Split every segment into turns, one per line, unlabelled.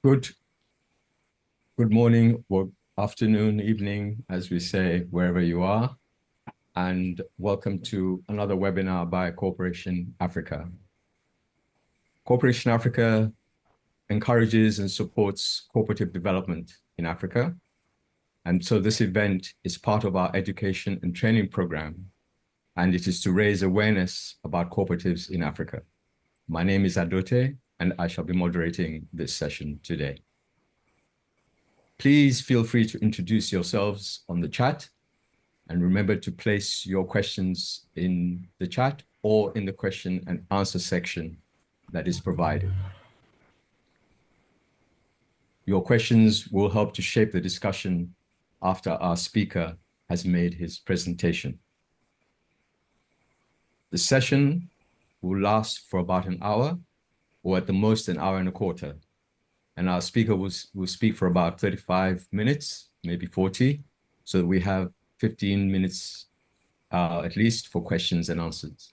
Good, good morning, or afternoon, evening, as we say, wherever you are, and welcome to another webinar by Cooperation Africa. Cooperation Africa encourages and supports cooperative development in Africa. And so this event is part of our education and training program, and it is to raise awareness about cooperatives in Africa. My name is Adote, and I shall be moderating this session today. Please feel free to introduce yourselves on the chat, and remember to place your questions in the chat or in the question and answer section that is provided. Your questions will help to shape the discussion after our speaker has made his presentation. The session will last for about an hour, or at the most an hour and a quarter. And our speaker will speak for about 35 minutes, maybe 40, so that we have 15 minutes at least for questions and answers.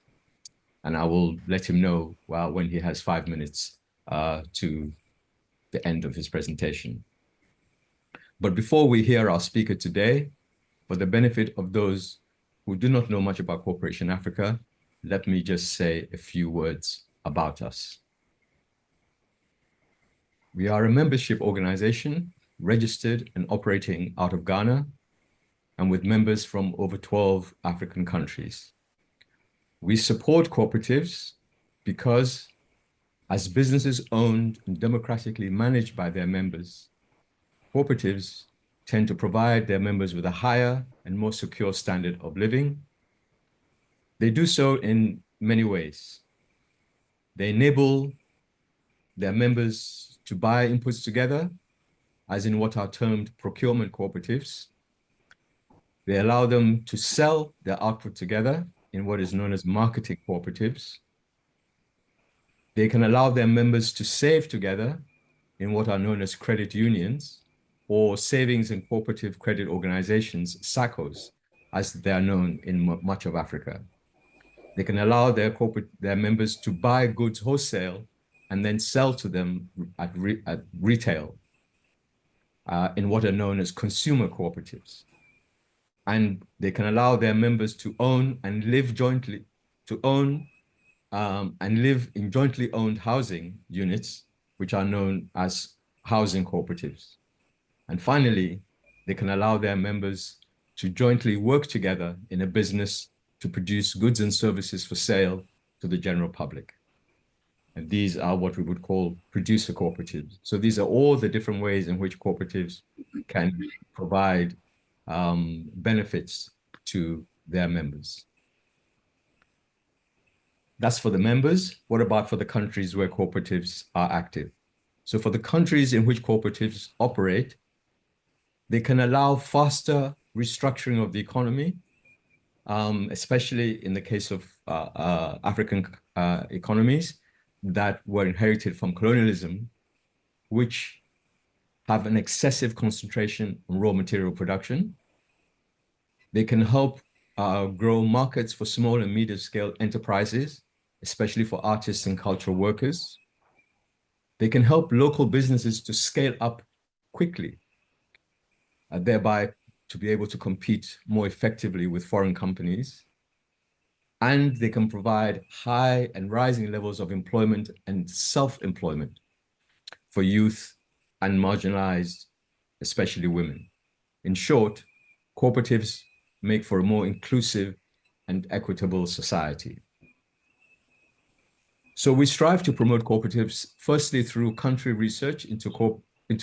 And I will let him know when he has 5 minutes to the end of his presentation. But before we hear our speaker today, for the benefit of those who do not know much about Cooperation Africa, let me just say a few words about us. We are a membership organization registered and operating out of Ghana, and with members from over 12 African countries. We support cooperatives because, as businesses owned and democratically managed by their members, cooperatives tend to provide their members with a higher and more secure standard of living. They do so in many ways. They enable their members to buy inputs together, as in what are termed procurement cooperatives. They allow them to sell their output together in what is known as marketing cooperatives. They can allow their members to save together in what are known as credit unions, or savings and cooperative credit organizations, SACCOs, as they are known in much of Africa. They can allow their members to buy goods wholesale and then sell to them at retail in what are known as consumer cooperatives. And they can allow their members to own and live jointly, and live in jointly owned housing units, which are known as housing cooperatives. And finally, they can allow their members to jointly work together in a business to produce goods and services for sale to the general public. And these are what we would call producer cooperatives. So these are all the different ways in which cooperatives can provide benefits to their members. That's for the members. What about for the countries where cooperatives are active? So for the countries in which cooperatives operate, they can allow faster restructuring of the economy, especially in the case of African economies that were inherited from colonialism, which have an excessive concentration on raw material production. They can help grow markets for small and medium scale enterprises, especially for artists and cultural workers. They can help local businesses to scale up quickly, thereby to be able to compete more effectively with foreign companies. And they can provide high and rising levels of employment and self-employment for youth and marginalized, especially women. In short, cooperatives make for a more inclusive and equitable society. So we strive to promote cooperatives, firstly through country research into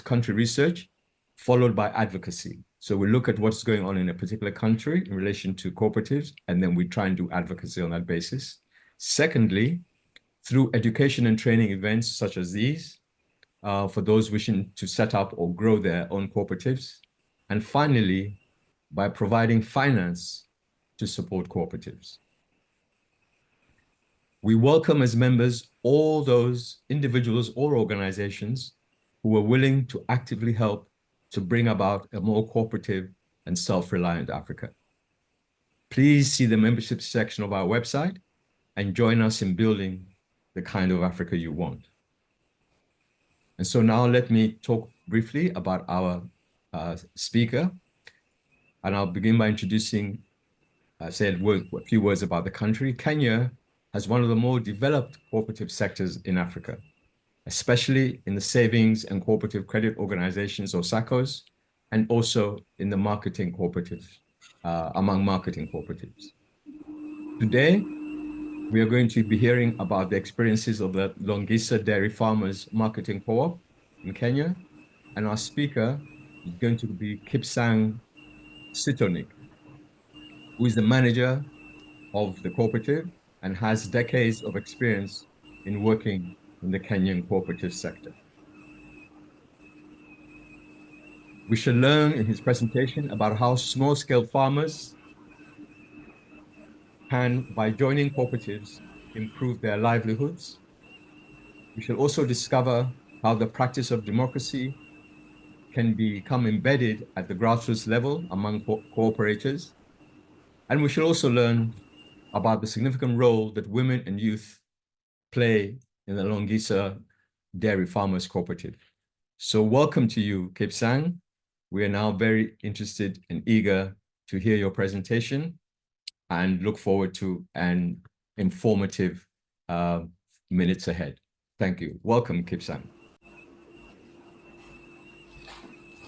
country research, followed by advocacy. So we look at what's going on in a particular country in relation to cooperatives, and then we try and do advocacy on that basis. Secondly, through education and training events such as these, for those wishing to set up or grow their own cooperatives. And finally, by providing finance to support cooperatives. We welcome as members all those individuals or organizations who are willing to actively help to bring about a more cooperative and self-reliant Africa. Please see the membership section of our website and join us in building the kind of Africa you want. And so now let me talk briefly about our speaker. And I'll begin by introducing, say a few words about the country. Kenya has one of the more developed cooperative sectors in Africa, especially in the savings and cooperative credit organizations or SACCOs, and also in the marketing cooperatives, among marketing cooperatives. Today, we are going to be hearing about the experiences of the Longisa Dairy Farmers Marketing Co-op in Kenya. And our speaker is going to be Kipsang Sitonik, who is the manager of the cooperative and has decades of experience in working in the Kenyan cooperative sector. We shall learn in his presentation about how small-scale farmers can, by joining cooperatives, improve their livelihoods. We shall also discover how the practice of democracy can become embedded at the grassroots level among cooperators. And we shall also learn about the significant role that women and youth play in the Longisa Dairy Farmers Cooperative. So welcome to you, Kipsang. We are now very interested and eager to hear your presentation and look forward to an informative minutes ahead. Thank you. Welcome, Kipsang.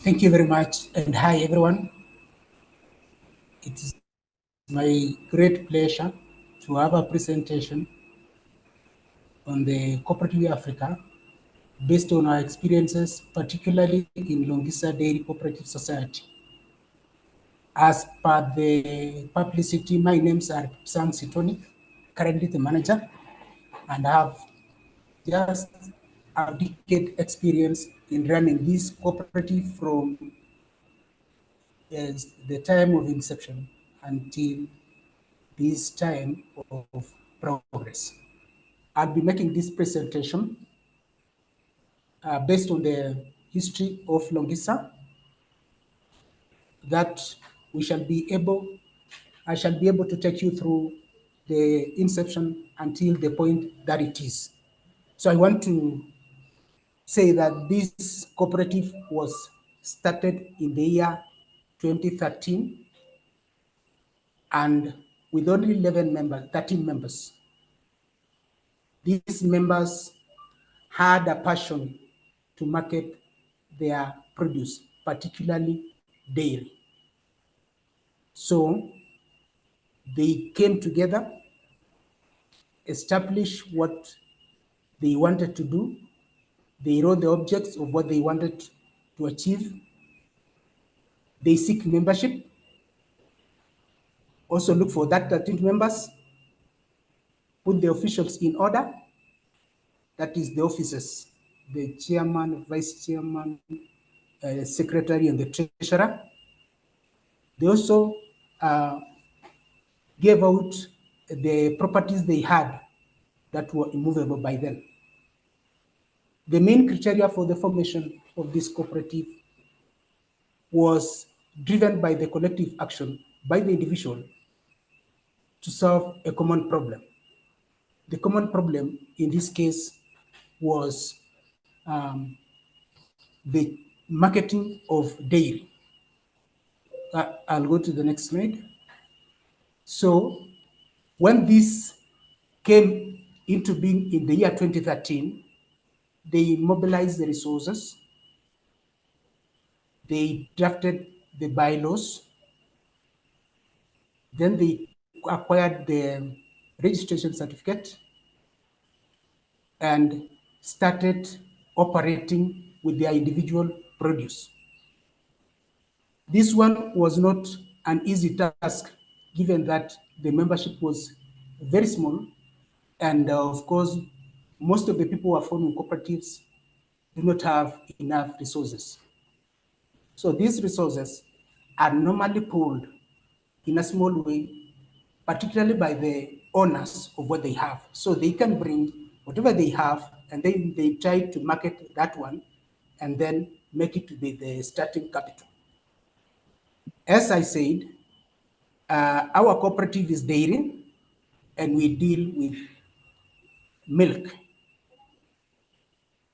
Thank you very much, and hi everyone. It is my great pleasure to have a presentation on the Cooperative Africa based on our experiences, particularly in Longisa Dairy Cooperative Society. As per the publicity, my names are Sam Sitoni, currently the manager, and I have just a decade experience in running this cooperative from the time of inception until this time of progress. I'll be making this presentation based on the history of Longisa that I shall be able to take you through the inception until the point that it is. So I want to say that this cooperative was started in the year 2013 and with only 13 members. These members had a passion to market their produce, particularly dairy. So they came together, established what they wanted to do. They wrote the objects of what they wanted to achieve. They seek membership, also look for that 13 members, put the officials in order, that is the officers, the chairman, vice chairman, secretary, and the treasurer. They also gave out the properties they had that were immovable by then. The main criteria for the formation of this cooperative was driven by the collective action by the individual to solve a common problem. The common problem in this case was the marketing of dairy. I'll go to the next slide. So when this came into being in the year 2013, they mobilized the resources, they drafted the bylaws, then they acquired the registration certificate and started operating with their individual produce. This one was not an easy task, given that the membership was very small, and of course, most of the people who are forming cooperatives do not have enough resources. So these resources are normally pooled in a small way, particularly by the owners of what they have. So they can bring whatever they have, and then they try to market that one, and then make it to be the starting capital. As I said, our cooperative is dairy, and we deal with milk.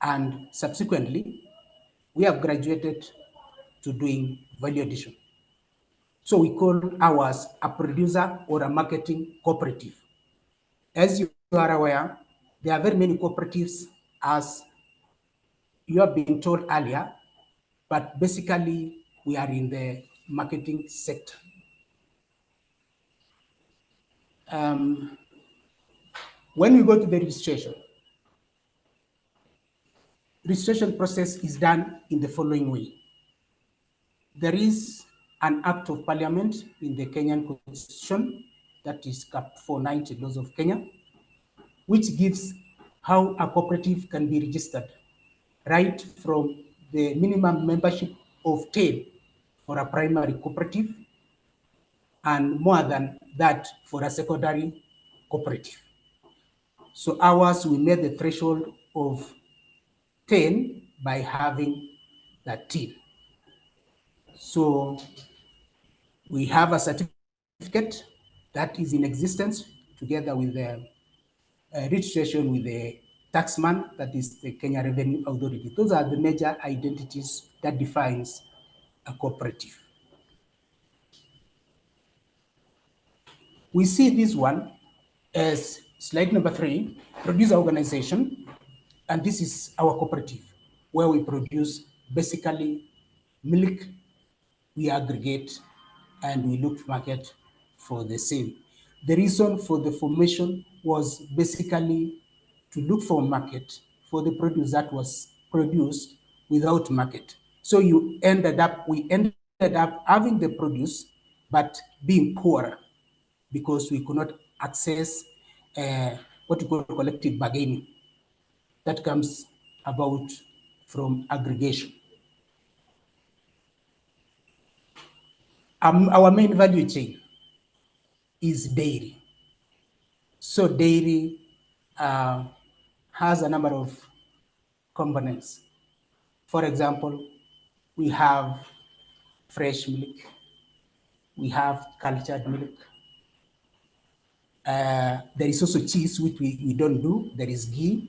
And subsequently, we have graduated to doing value addition. So we call ours a producer or a marketing cooperative. As you are aware, there are very many cooperatives, as you have been told earlier, but basically we are in the marketing sector. When we go to the registration process is done in the following way. There is an act of parliament in the Kenyan constitution, that is Cap 490 laws of Kenya, which gives how a cooperative can be registered, right from the minimum membership of 10 for a primary cooperative and more than that for a secondary cooperative. So ours, we made the threshold of 10 by having that 10. So we have a certificate that is in existence together with the registration with the taxman, that is the Kenya Revenue Authority. Those are the major identities that defines a cooperative. We see this one as slide number 3, producer organization, and this is our cooperative, where we produce basically milk, we aggregate, and we look market for the same. The reason for the formation was basically to look for market for the produce that was produced without market. So we ended up having the produce, but being poorer because we could not access what we call collective bargaining that comes about from aggregation. Our main value chain is dairy. So dairy has a number of components. For example, we have fresh milk, we have cultured milk. There is also cheese, which we don't do. There is ghee.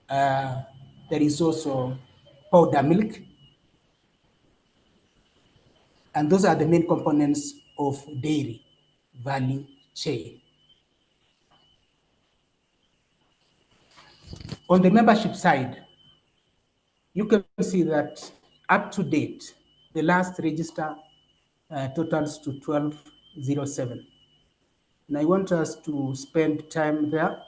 There is also powder milk. And those are the main components of dairy value chain. On the membership side, you can see that up to date, the last register totals to 1207. And I want us to spend time there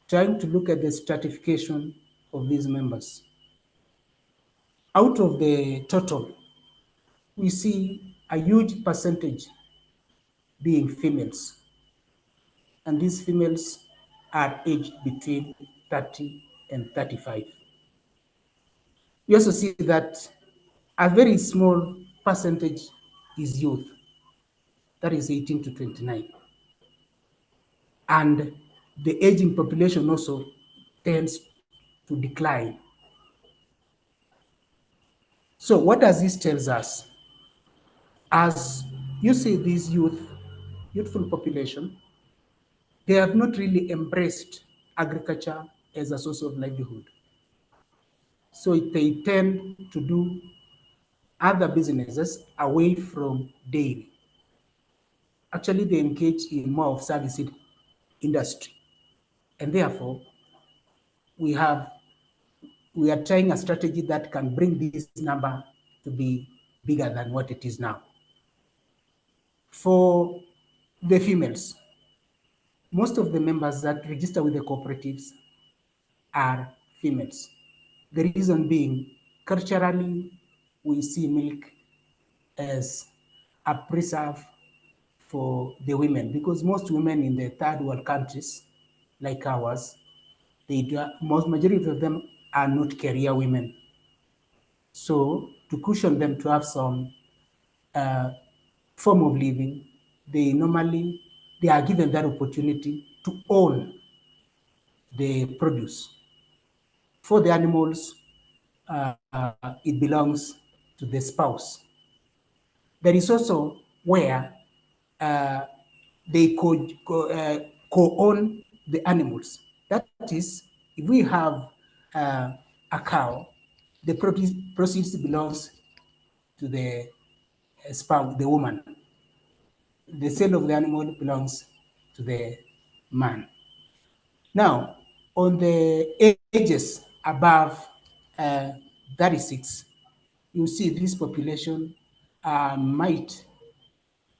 trying to look at the stratification of these members. Out of the total, we see a huge percentage being females. And these females are aged between 30 and 35. We also see that a very small percentage is youth, that is 18 to 29. And the aging population also tends to decline. So what does this tell us? As you see this youthful population, they have not really embraced agriculture as a source of livelihood. So they tend to do other businesses away from dairy. Actually, they engage in more of service industry. And therefore, we are trying a strategy that can bring this number to be bigger than what it is now. For the females, most of the members that register with the cooperatives are females. The reason being, culturally, we see milk as a preserve for the women, because most women in the third world countries, like ours, majority of them are not career women. So to cushion them to have some form of living, they are given that opportunity to own the produce. For the animals, it belongs to the spouse. There is also where they could co-own the animals. That is, if we have a cow, the proceeds belongs to the spouse, the woman. The sale of the animal belongs to the man. Now, on the ages above 36, you see this population might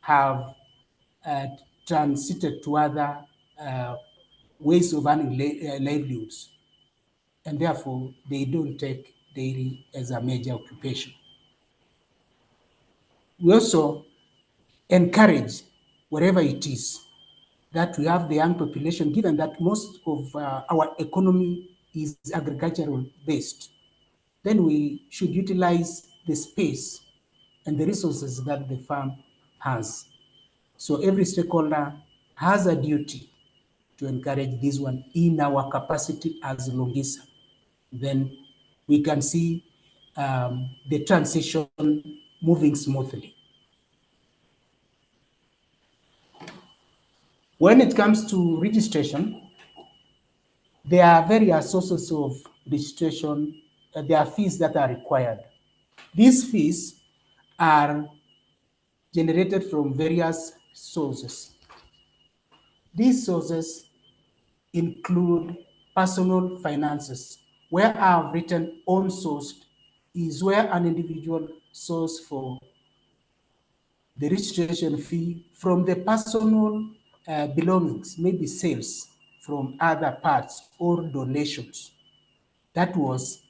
have uh, transited to other uh, ways of earning livelihoods, and therefore they don't take dairy as a major occupation. We also encourage, wherever it is, that we have the young population, given that most of our economy is agricultural based, then we should utilize the space and the resources that the farm has. So every stakeholder has a duty to encourage this one in our capacity as Longisa. Then we can see the transition moving smoothly. When it comes to registration, there are various sources of registration. There are fees that are required. These fees are generated from various sources. These sources include personal finances, where I've written own sourced is where an individual source for the registration fee from the personal belongings, maybe sales from other parts or donations. That was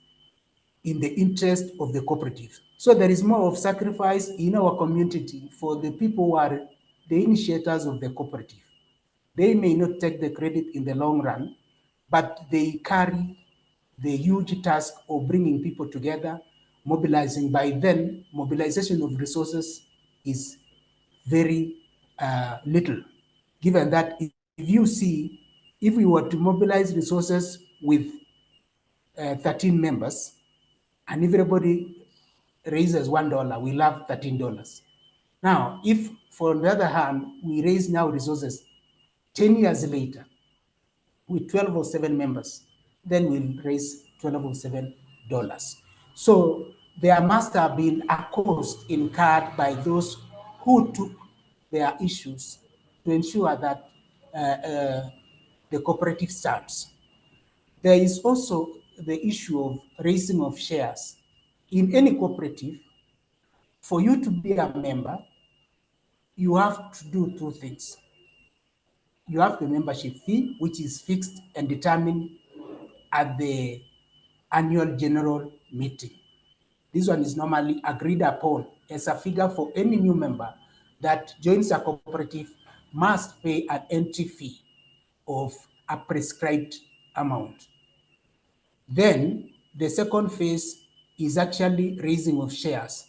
in the interest of the cooperative. So there is more of sacrifice in our community for the people who are the initiators of the cooperative. They may not take the credit in the long run, but they carry the huge task of bringing people together, mobilizing. By then, mobilization of resources is very little, given that if you see, if we were to mobilize resources with 13 members and everybody raises $1, we'll have $13. Now, if for the other hand, we raise now resources 10 years later with 12 or 7 members, then we'll raise 12 or 7 dollars. So there must have been a cost incurred by those who took their issues to ensure that the cooperative stands. There is also the issue of raising of shares. In any cooperative, for you to be a member, you have to do two things. You have the membership fee, which is fixed and determined at the annual general meeting. This one is normally agreed upon as a figure for any new member that joins a cooperative must pay an entry fee of a prescribed amount. Then the second phase is actually raising of shares.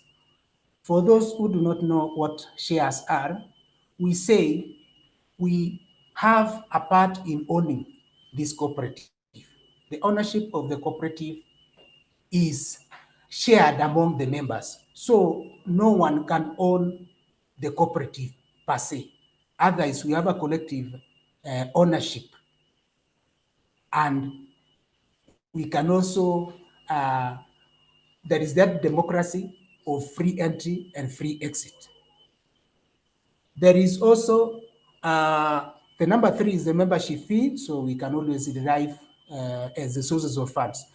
For those who do not know what shares are, we say we have a part in owning this cooperative. The ownership of the cooperative is shared among the members. So no one can own the cooperative per se. Otherwise, we have a collective ownership. And we can also, there is that democracy of free entry and free exit. There is also the number three is the membership fee, so we can always derive as the sources of funds.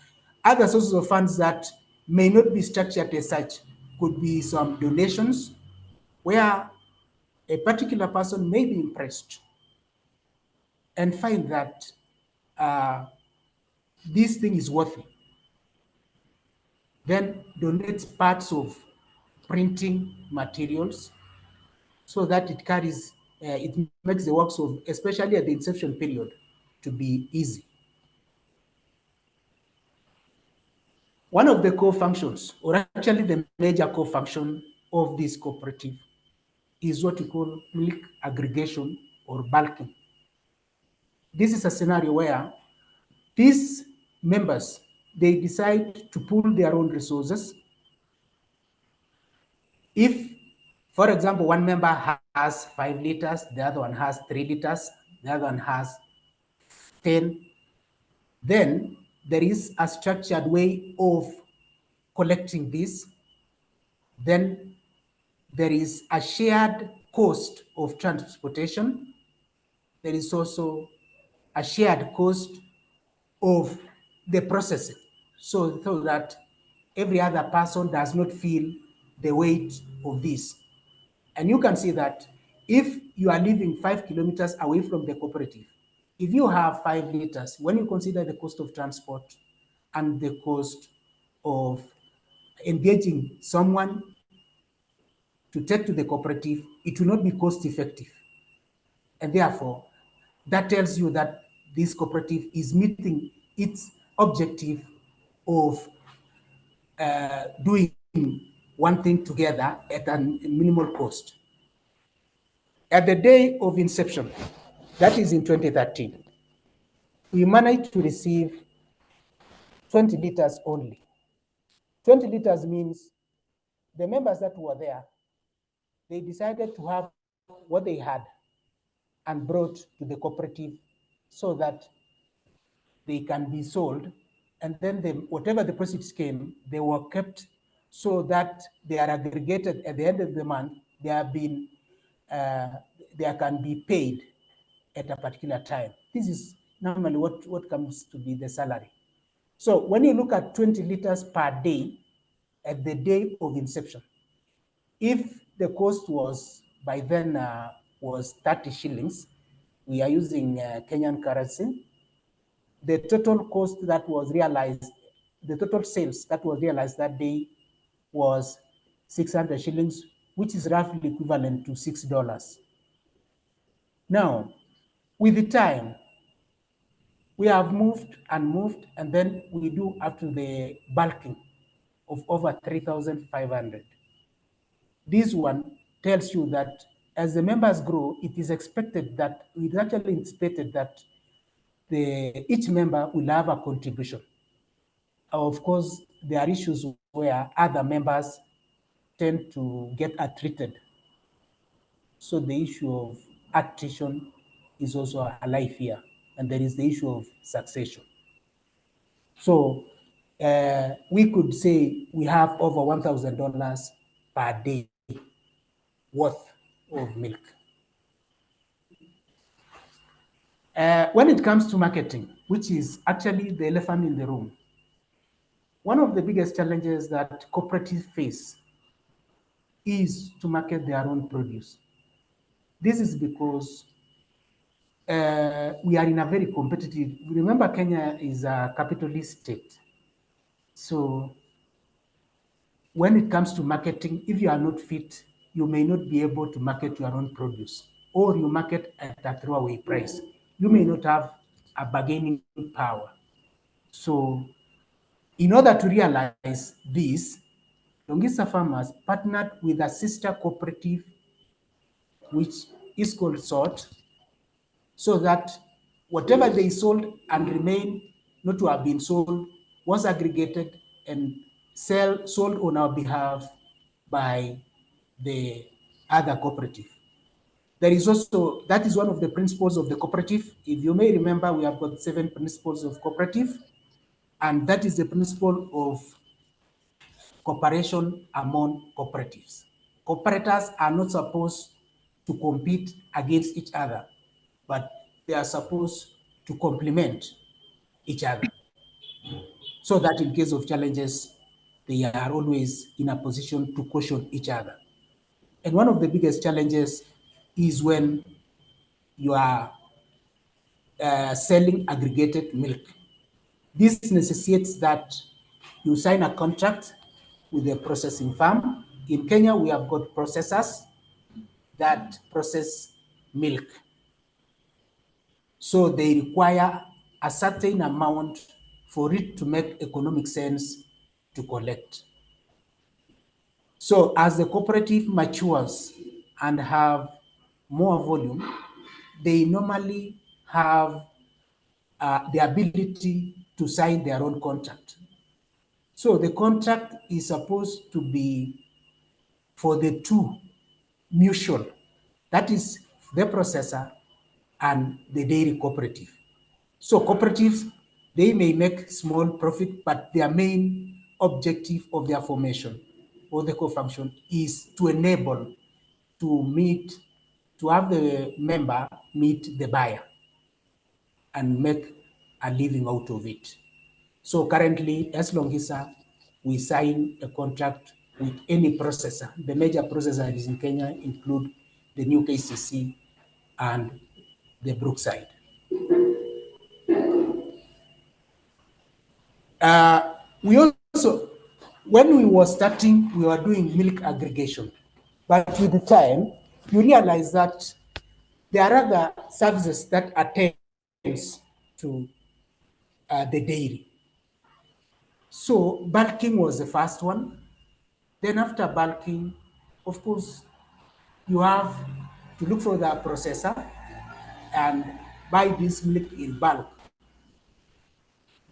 Other sources of funds that may not be structured as such could be some donations, where a particular person may be impressed and find that this thing is worthy. Then donate parts of printing materials so that it carries, it makes the works of, especially at the inception period, to be easy. One of the core functions, or actually the major core function of this cooperative, is what we call milk aggregation or bulking. This is a scenario where these members, they decide to pool their own resources. If, for example, one member has 5 liters, the other one has 3 liters, the other one has 10, then there is a structured way of collecting this. Then there is a shared cost of transportation. There is also a shared cost of the processing, so that every other person does not feel the weight of this. And you can see that if you are living 5 kilometers away from the cooperative, if you have 5 liters, when you consider the cost of transport and the cost of engaging someone to take to the cooperative, it will not be cost effective. And therefore, that tells you that this cooperative is meeting its objective of doing one thing together at a minimal cost. At the day of inception, that is in 2013, we managed to receive 20 liters only. 20 liters means the members that were there, they decided to have what they had and brought to the cooperative so that they can be sold. And then whatever the proceeds came, they were kept so that they are aggregated at the end of the month. They have been, they can be paid at a particular time. This is normally what comes to be the salary. So when you look at 20 liters per day at the day of inception, if the cost was by then was 30 shillings, we are using Kenyan currency, the total cost that was realized, the total sales that was realized that day was 600 shillings, which is roughly equivalent to $6. Now, with the time, we have moved, and then we do up to the bulking of over 3,500. This one tells you that as the members grow, it is expected that, it is actually expected that each member will have a contribution. Of course, there are issues where other members tend to get treated. So the issue of attrition is also alive here, and there is the issue of succession. So we could say we have over $1,000 per day worth of milk. When it comes to marketing, which is actually the elephant in the room, one of the biggest challenges that cooperatives face is to market their own produce. This is because we are in a very competitive, remember Kenya is a capitalist state. So when it comes to marketing, if you are not fit, you may not be able to market your own produce, or you market at a throwaway price. You may not have a bargaining power. So in order to realize this, Longisa Farmers partnered with a sister cooperative, which is called SORT, so that whatever they sold and remain not to have been sold was aggregated and sold on our behalf by the other cooperative. There is also, that is one of the principles of the cooperative. If you may remember, we have got 7 principles of cooperative, and that is the principle of cooperation among cooperatives. Cooperators are not supposed to compete against each other, but they are supposed to complement each other, so that in case of challenges, they are always in a position to caution each other. And one of the biggest challenges is when you are selling aggregated milk. This necessitates that you sign a contract with the processing farm. In Kenya, we have got processors that process milk. So they require a certain amount for it to make economic sense to collect. So as the cooperative matures and have more volume, they normally have the ability to sign their own contract. So the contract is supposed to be for the two mutual, that is the processor and the dairy cooperative. So cooperatives They may make small profit, but their main objective of their formation or the co-function is to enable to have the member meet the buyer and make a living out of it. So currently, as Longisa, we sign a contract with any processor. The major processors in Kenya include the new KCC and the Brookside. We also, when we were starting, we were doing milk aggregation. But with the time, you realize that there are other services that attends to the dairy. So bulking was the first one. Then after bulking, of course, you have to look for the processor and buy this milk in bulk.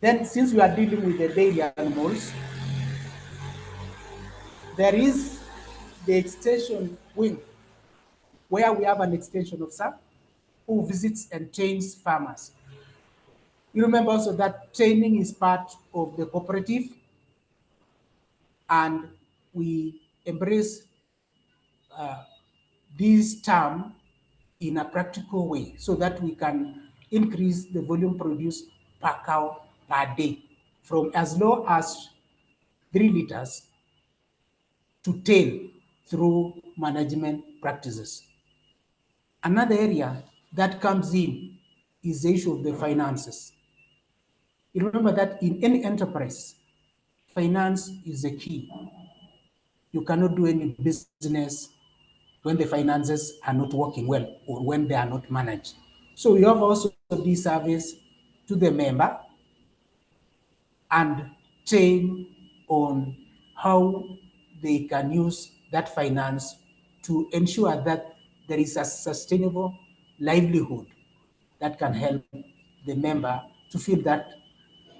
Then since we are dealing with the dairy animals, there is the extension wing where we have an extension officer who visits and trains farmers. You remember also that training is part of the cooperative, and we embrace this term in a practical way so that we can increase the volume produced per cow per day from as low as 3 liters to 10 through management practices. Another area that comes in is the issue of the finances. You remember that in any enterprise, finance is the key. You cannot do any business when the finances are not working well or when they are not managed. So we have also this service to the member and train on how they can use that finance to ensure that there is a sustainable livelihood that can help the member to feel that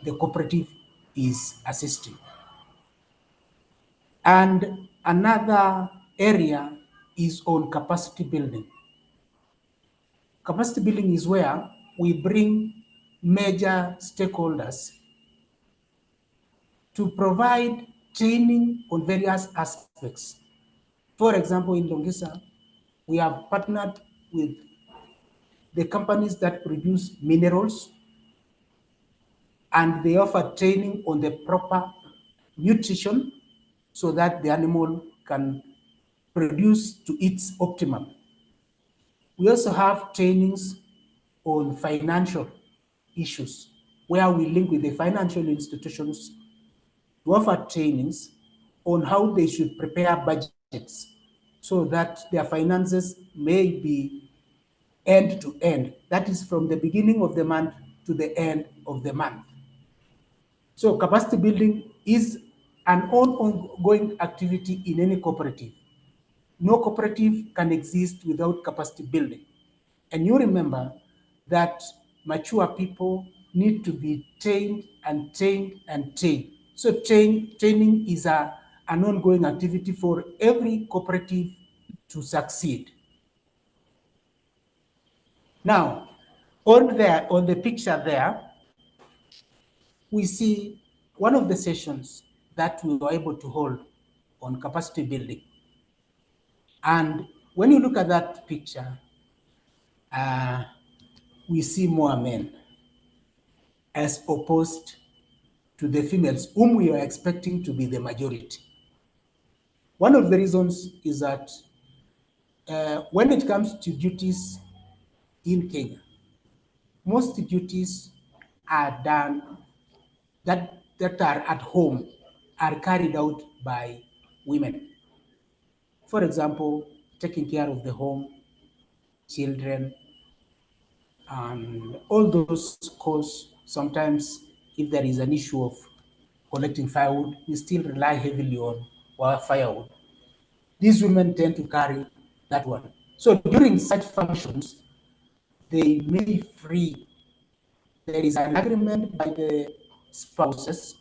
the cooperative is assisting. And another area is on capacity building. Capacity building is where we bring major stakeholders to provide training on various aspects. For example, in Longisa, we have partnered with the companies that produce minerals, and they offer training on the proper nutrition so that the animal can produce to its optimum. We also have trainings on financial issues where we link with the financial institutions to offer trainings on how they should prepare budgets so that their finances may be end to end. That is from the beginning of the month to the end of the month. So capacity building is an ongoing activity in any cooperative. No cooperative can exist without capacity building. And you remember that mature people need to be trained and trained and trained. So training is an ongoing activity for every cooperative to succeed. Now, on the picture there, we see one of the sessions that we were able to hold on capacity building. And when you look at that picture, we see more men as opposed to the females, whom we are expecting to be the majority. One of the reasons is that when it comes to duties in Kenya, most duties are done that are at home are carried out by women. For example, taking care of the home, children, and all those cause sometimes if there is an issue of collecting firewood, we still rely heavily on firewood. These women tend to carry that one. So during such functions, they may be free. There is an agreement by the spouses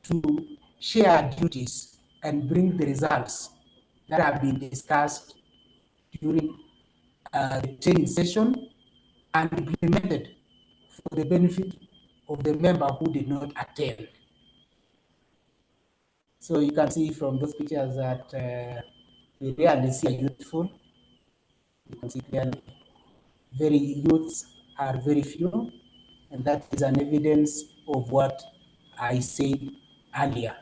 to share duties and bring the results that have been discussed during the training session and implemented for the benefit of the member who did not attend. So you can see from those pictures that we rarely see a youthful. You can see clearly very youths are very few, and that is an evidence of what I said earlier.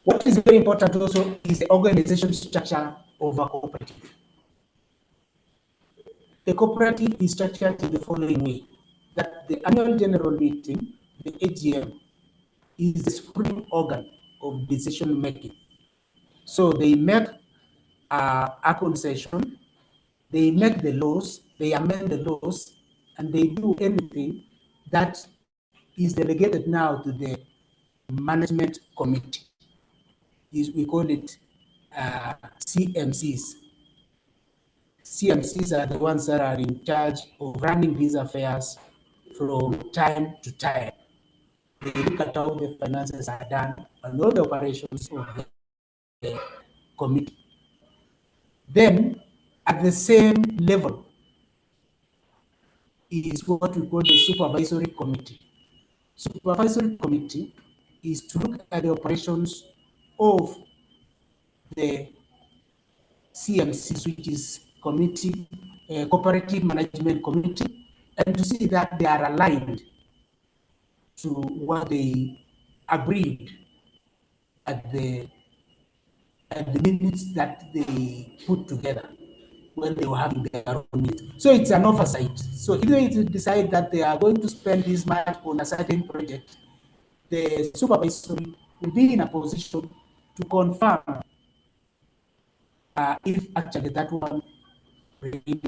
What is very important also is the organization structure of a cooperative. The cooperative is structured in the following way: that the annual general meeting, the AGM, is the supreme organ of decision making. So they make a concession, they make the laws, they amend the laws, and they do anything that is delegated now to the management committee. We call it CMCs. CMCs are the ones that are in charge of running these affairs from time to time. They look at how the finances are done and all the operations of the committee. Then, at the same level, is what we call the supervisory committee. Supervisory committee is to look at the operations of the CMCs, which is committee, cooperative management committee, and to see that they are aligned to what they agreed at the minutes that they put together when they were having their own meeting. So it's an oversight. So if they decide that they are going to spend this much on a certain project, the supervisor will be in a position to confirm if actually that one really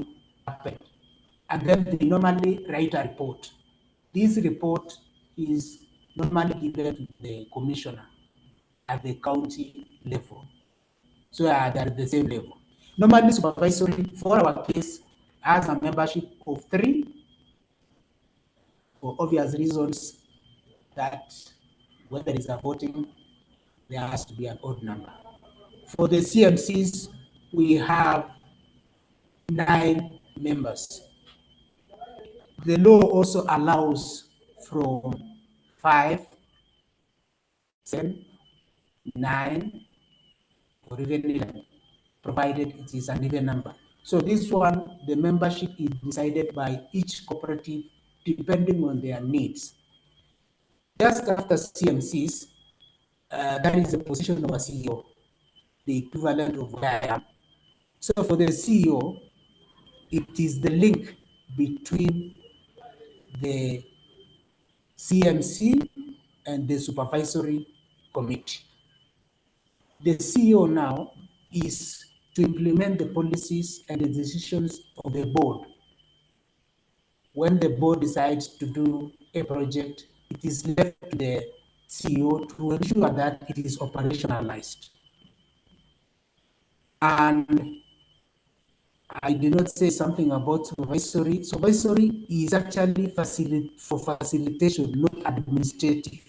happened. And then they normally write a report. This report is normally given to the commissioner at the county level. So they're at the same level. Normally, supervisory, for our case, has a membership of 3 for obvious reasons that when there is a voting, there has to be an odd number. For the CMCs, we have 9 members. The law also allows from 5, 7, 9, or even 11, provided it is an even number. So this one, the membership is decided by each cooperative depending on their needs. Just after CMCs, that is the position of a CEO, the equivalent of where I am. So for the CEO, it is the link between the CMC and the supervisory committee. The CEO now is to implement the policies and the decisions of the board. When the board decides to do a project, it is left to the CEO to ensure that it is operationalized. And I did not say something about supervisory. Supervisory is actually for facilitation, not administrative.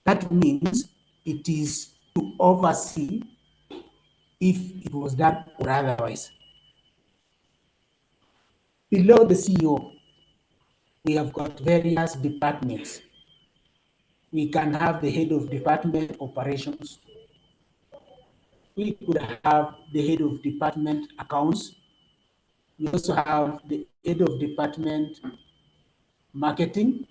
That means it is to oversee if it was done or otherwise. Below the CEO, we have got various departments. We can have the head of department operations. We could have the head of department accounts. We also have the head of department marketing.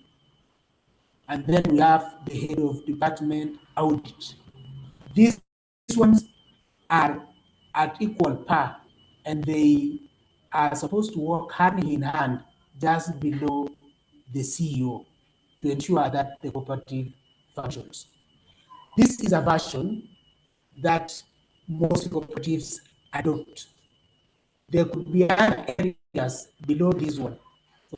And then we have the head of department audit. These ones are at equal par, and they are supposed to work hand in hand just below the CEO to ensure that the cooperative functions. This is a version that most cooperatives adopt. There could be other areas below this one.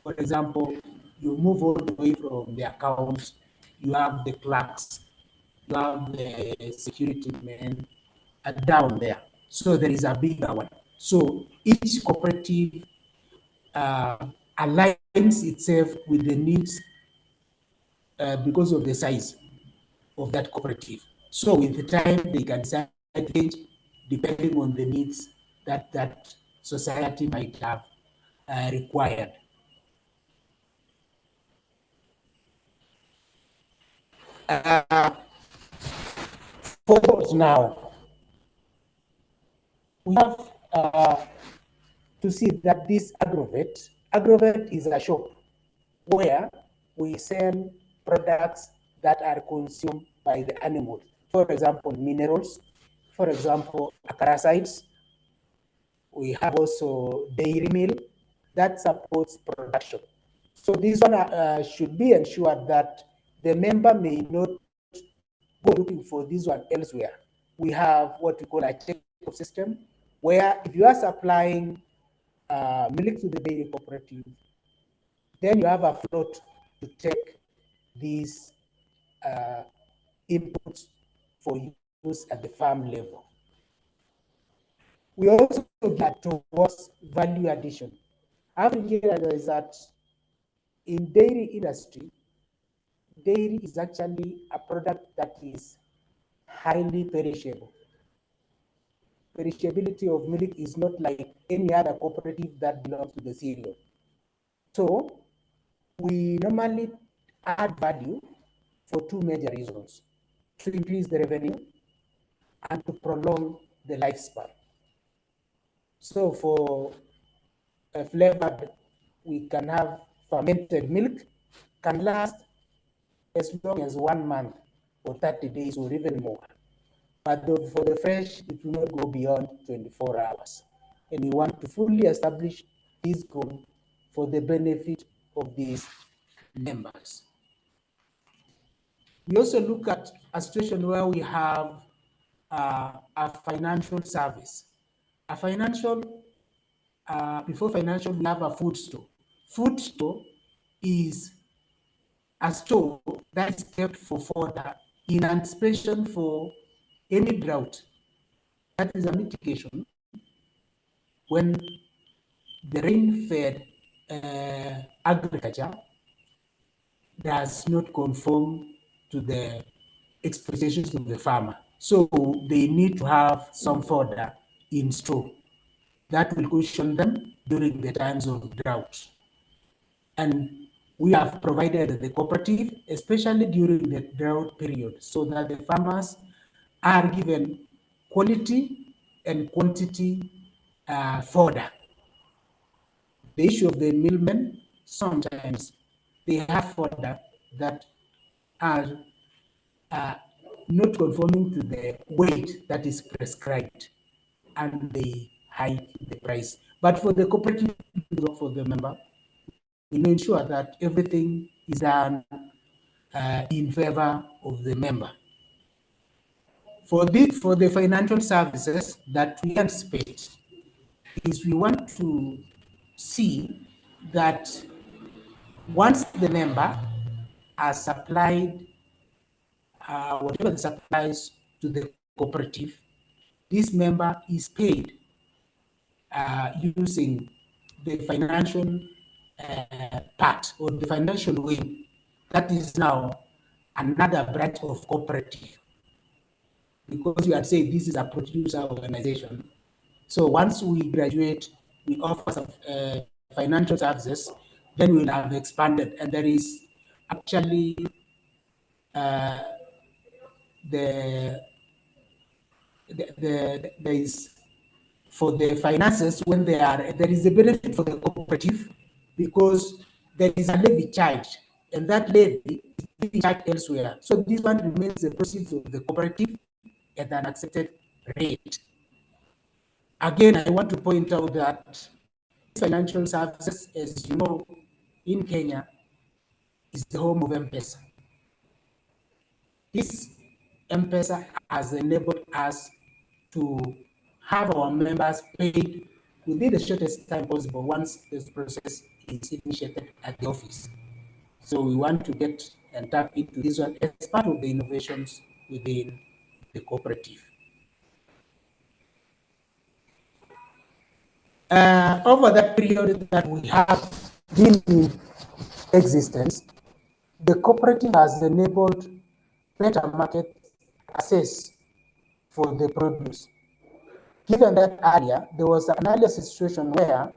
For example, you move all the way from the accounts, you have the clerks, you have the security men, and down there. So there is a bigger one. So each cooperative aligns itself with the needs because of the size of that cooperative. So with the time, they can decide to change depending on the needs that that society might have required. For those now, we have to see that this agrovet is a shop where we sell products that are consumed by the animals. For example, minerals, for example, acaricides. We have also dairy meal that supports production. So this one should be ensured that the member may not go looking for this one elsewhere. We have what we call a check-off system, where if you are supplying milk to the dairy cooperative, then you have a float to take these inputs for use at the farm level. We also get towards value addition. I have realized that in dairy industry, dairy is actually a product that is highly perishable. Perishability of milk is not like any other cooperative that belongs to the cereal. So we normally add value for two major reasons: to increase the revenue and to prolong the lifespan. So for a flavored, we can have fermented milk can last as long as 1 month or 30 days or even more. But for the fresh, it will not go beyond 24 hours. And we want to fully establish this goal for the benefit of these members. We also look at a situation where we have a financial service. A financial, before financial, we have a food store. Food store is a store that is kept for fodder in anticipation for any drought. That is a mitigation when the rain-fed agriculture does not conform to the expectations of the farmer. So they need to have some fodder in store that will cushion them during the times of drought. And we have provided the cooperative, especially during the drought period, so that the farmers are given quality and quantity fodder. The issue of the middlemen, sometimes they have fodder that are not conforming to the weight that is prescribed, and they hike the price. But for the cooperative, for the member, we will ensure that everything is done in favor of the member. For the financial services that we anticipate is we want to see that once the member has supplied whatever the supplies to the cooperative, this member is paid using the financial part or the financial wing. That is now another branch of cooperative, because we had said this is a producer organization. So once we graduate, we offer some financial services, then we'll have expanded, and there is actually there is, for the finances, when there is a benefit for the cooperative, because there is a levy charge, and that levy is being charged elsewhere. So this one remains the proceeds of the cooperative at an accepted rate. Again, I want to point out that financial services, as you know, in Kenya, is the home of M-Pesa. This M-Pesa has enabled us to have our members paid within the shortest time possible once this process is initiated at the office. So we want to get and tap into this one as part of the innovations within the cooperative. Over that period that we have been in existence, the cooperative has enabled better market access for the produce. Given that earlier, there was an earlier situation where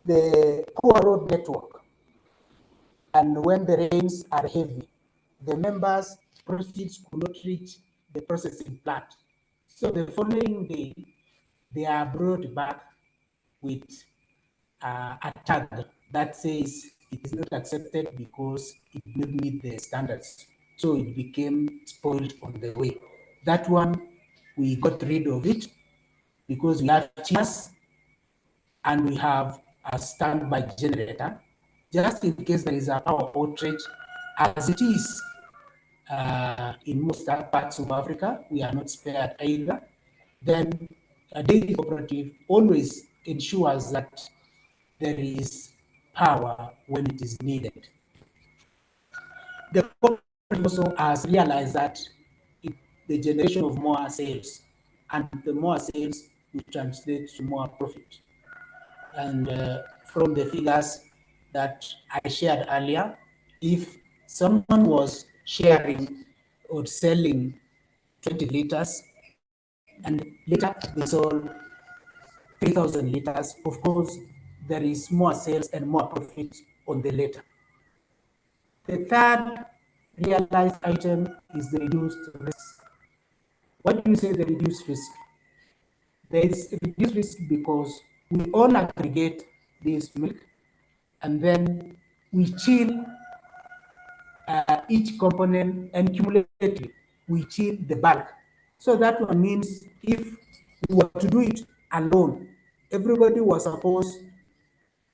the poor road network, and when the rains are heavy, the members' proceeds could not reach the processing plant. So the following day, they are brought back with a tag that says it is not accepted because it did not meet the standards. So it became spoiled on the way. That one, we got rid of it because we have chairs and we have a standby generator just in case there is a power outage, as it is in most parts of Africa. We are not spared either. Then a dairy cooperative always ensures that there is power when it is needed. The cooperative also has realized that the generation of more sales, and the more sales will translate to more profit. And from the figures that I shared earlier, if someone was sharing or selling 20 liters and later they sold 3,000 liters, of course, there is more sales and more profit on the later. The third realized item is the reduced risk. Why do you say the reduced risk? There is reduced risk because we all aggregate this milk and then we chill each component, and cumulatively we chill the bulk. So that one means if we were to do it alone, everybody was supposed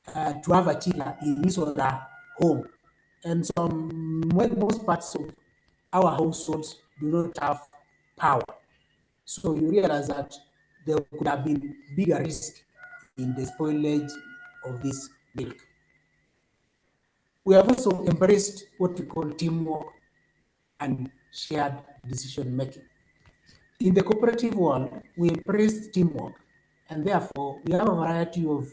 to have a chiller in his or her home. And most parts of our households do not have power. So you realize that there could have been bigger risk in the spoilage of this milk. We have also embraced what we call teamwork and shared decision making. In the cooperative world, we embrace teamwork, and therefore we have a variety of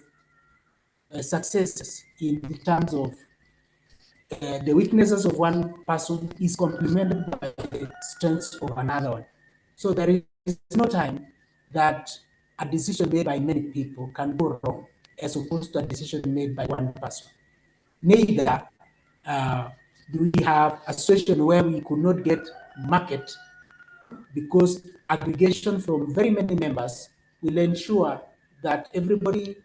successes in terms of the weaknesses of one person is complemented by the strengths of another one. So there is no time that a decision made by many people can go wrong as opposed to a decision made by one person. Neither do we have a situation where we could not get market because aggregation from very many members will ensure that everybody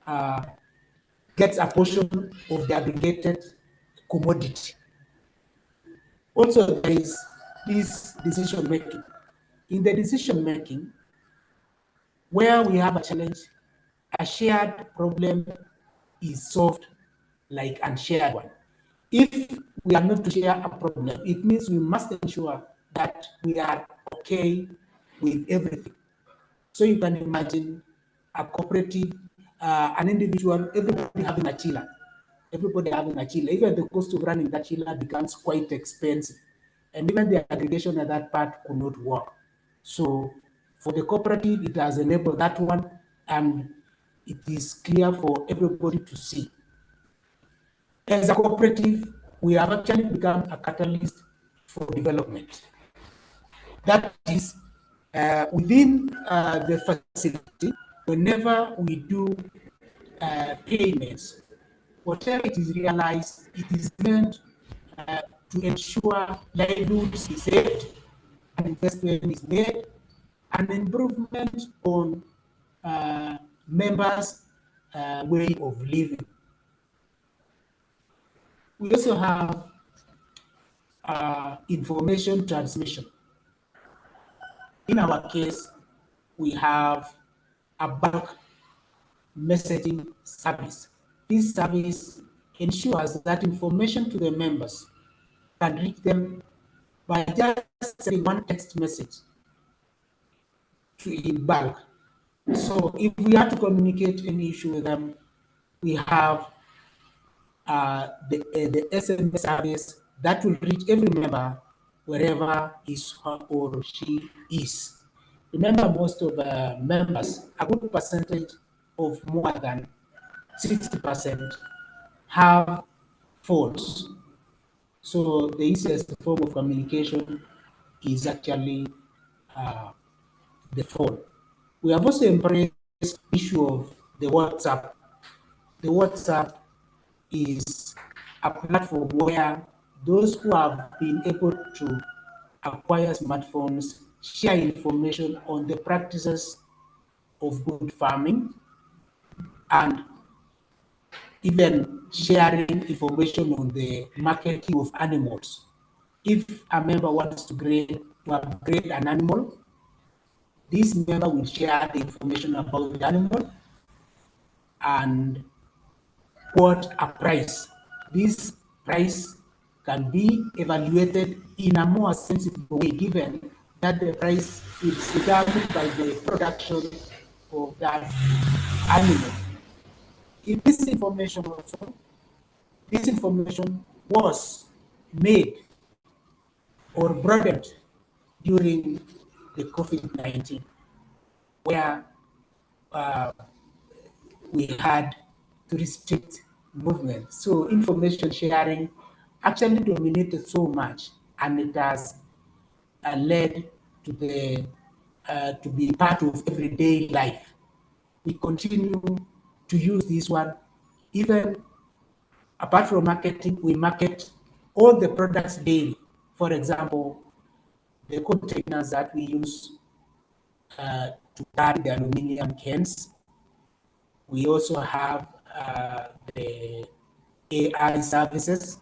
uh, gets a portion of the aggregated commodity. Also, there is this decision making. In the decision making, where we have a challenge, a shared problem is solved like a shared one. If we are not to share a problem, it means we must ensure that we are okay with everything. So you can imagine a cooperative, an individual, everybody having a chiller. Everybody having a chiller. Even the cost of running that chiller becomes quite expensive. And even the aggregation of that part could not work. So for the cooperative, it has enabled that one, and it is clear for everybody to see. As a cooperative, we have actually become a catalyst for development. That is, within the facility, whenever we do payments, whatever it is realized, it is meant to ensure livelihoods is saved, an investment is made, an improvement on members' way of living. We also have information transmission. In our case, we have a bulk messaging service. This service ensures that information to the members can reach them by just sending one text message to in bulk. So if we have to communicate any issue with them, we have the SMS service that will reach every member wherever or she is. Remember, most of members, a good percentage of more than 60% have phones. So the easiest form of communication is actually uh, the phone. We have also embraced the issue of the WhatsApp the WhatsApp is a platform where those who have been able to acquire smartphones share information on the practices of good farming and even sharing information on the marketing of animals. If a member wants to upgrade an animal, this member will share the information about the animal and quote a price. This price can be evaluated in a more sensible way, given that the price is determined by the production of that animal. If this information was made or broadened during the COVID-19, where uh, we had to restrict movement. So information sharing actually dominated so much, and it has led to the to be part of everyday life. We continue to use this one. Even apart from marketing, we market all the products daily. For example, the containers that we use to carry the aluminum cans. We also have the AI services.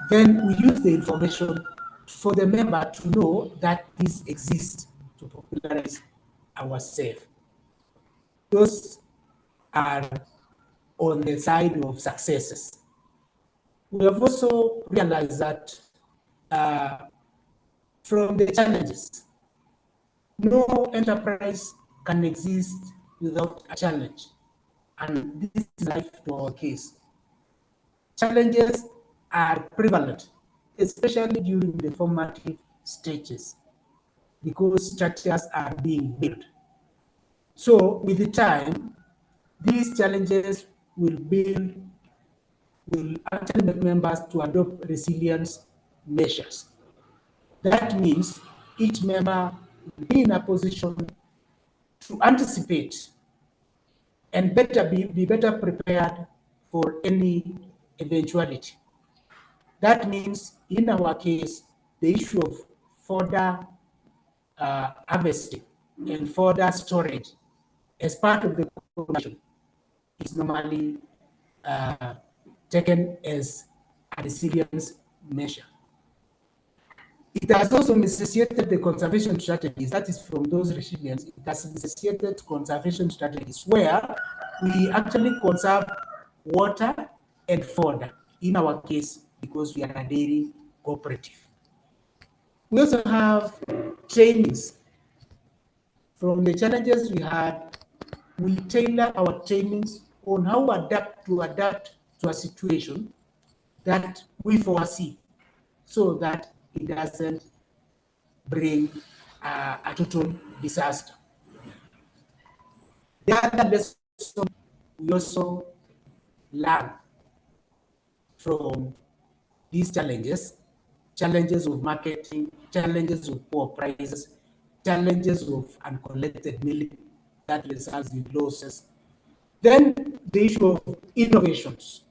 Then we use the information for the member to know that this exists to popularize ourselves. Those are on the side of successes. We have also realized that uh, from the challenges, no enterprise can exist without a challenge. And this is life to our case. Challenges are prevalent, especially during the formative stages, because structures are being built. So with the time, these challenges will actually make members to adopt resilience measures. That means each member will be in a position to anticipate and be better prepared for any eventuality. That means, in our case, the issue of further harvesting and further storage as part of the consumption is normally uh, taken as a resilience measure. It has also necessitated the conservation strategies, that is from those resilience, it has necessitated conservation strategies where we actually conserve water and fodder, in our case, because we are a dairy cooperative. We also have trainings. From the challenges we had, we tailor our trainings on how to adapt to a situation that we foresee so that it doesn't bring a total disaster. The other lesson we also learn from these challenges of marketing, challenges of poor prices, challenges of uncollected milk that results in losses. Then the issue of innovations.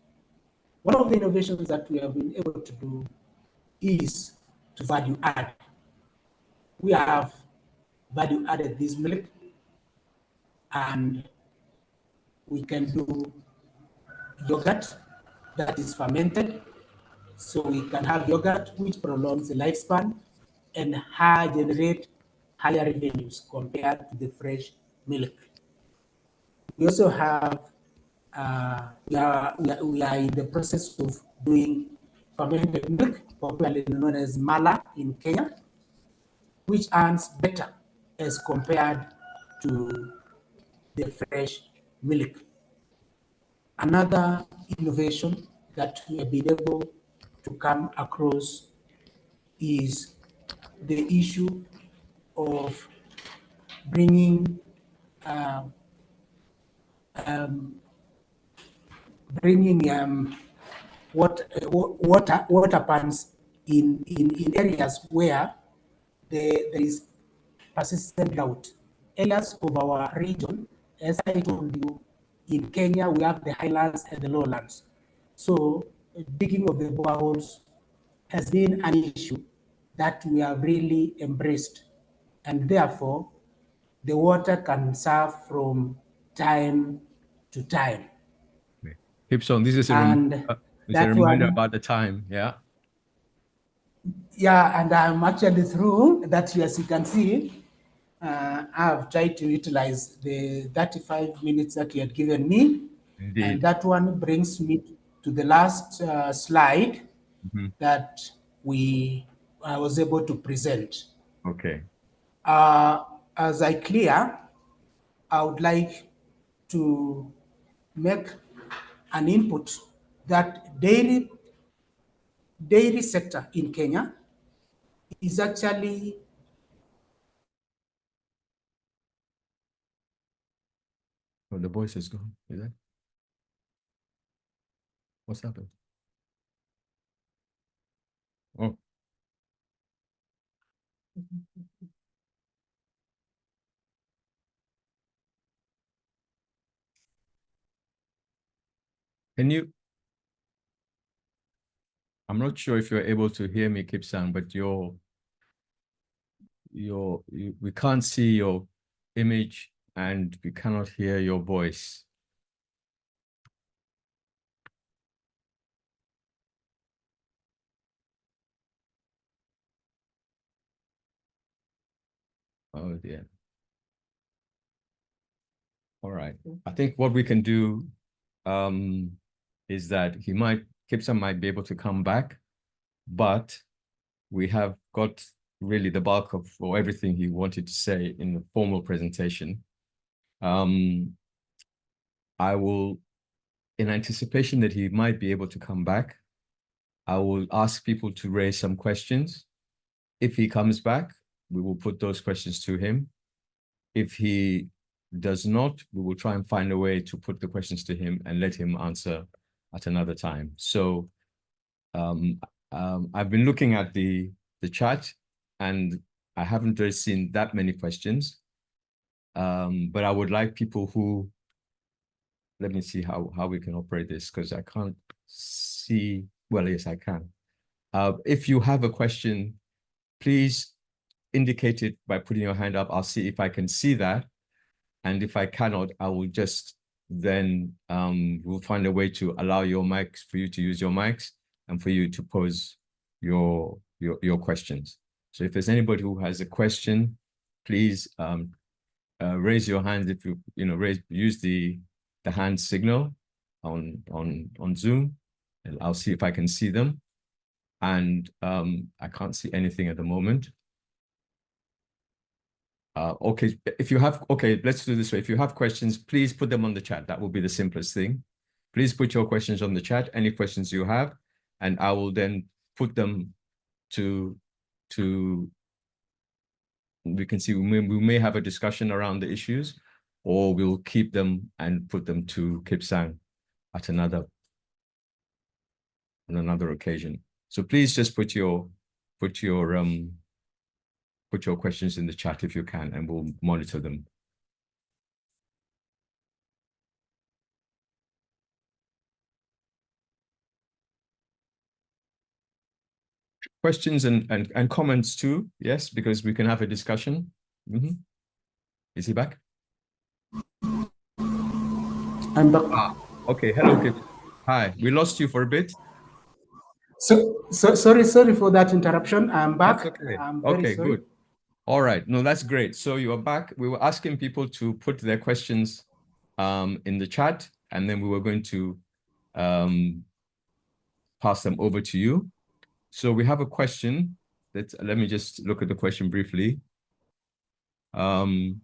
One of the innovations that we have been able to do is to value add. We have value added this milk, and we can do yogurt that is fermented. So we can have yogurt which prolongs the lifespan and generate higher revenues compared to the fresh milk. We also have, we are in the process of doing fermented milk, popularly known as mala in Kenya, which earns better as compared to the fresh milk. Another innovation that we have been able to come across is the issue of bringing uh, um, bringing water pans in areas where there is persistent drought. Areas of our region, as I told you, in Kenya, we have the highlands and the lowlands. So digging of the boreholes has been an issue that we have really embraced. And therefore, the water can serve from time to time.
Gibson, this is a
And
it's a
that
reminder
one,
about the time. Yeah.
yeah, and I'm actually through that, as you can see. I've tried to utilize the 35 minutes that you had given me. And
Indeed.
that one brings me to the last slide
Mhm.
that I was able to present.
Okay.
As I clear, I would like to make an input that dairy sector in Kenya is actually
Oh, the voice is gone. Is that? What's happened? Oh, can you? I'm not sure if you're able to hear me, Kipsan, but we can't see your image and we cannot hear your voice. Oh dear. All right. I think what we can do is that Kipsan might be able to come back, but we have got really the bulk of or everything he wanted to say in the formal presentation. I will, in anticipation that he might be able to come back, I will ask people to raise some questions. If he comes back, we will put those questions to him. If he does not, we will try and find a way to put the questions to him and let him answer at another time. So I've been looking at the chat and I haven't really seen that many questions. But I would like people who, let me see how we can operate this because I can't see, well, yes, I can. If you have a question, please indicate it by putting your hand up. I'll see if I can see that. And if I cannot, I will just then we'll find a way to allow your mics for you to use your mics and for you to pose your questions. So if there's anybody who has a question, please raise your hand. If you use the hand signal on Zoom, and I'll see if I can see them. And I can't see anything at the moment. Okay, let's do this way. If you have questions, please put them on the chat. That will be the simplest thing. Please put your questions on the chat, any questions you have, and I will then put them to we can see we may have a discussion around the issues, or we'll keep them and put them to Kipsang at on another occasion. So please just put your questions in the chat if you can, and we'll monitor them. Questions and comments too, yes, because we can have a discussion. Is he back?
I'm back.
Okay, hello, Kip. Hi, we lost you for a bit.
So sorry for that interruption. I'm back.
That's okay.
I'm very
Okay,
sorry.
good. All right, no, that's great. So you are back. We were asking people to put their questions in the chat, and then we were going to pass them over to you. So we have a question that, let me just look at the question briefly. Okay,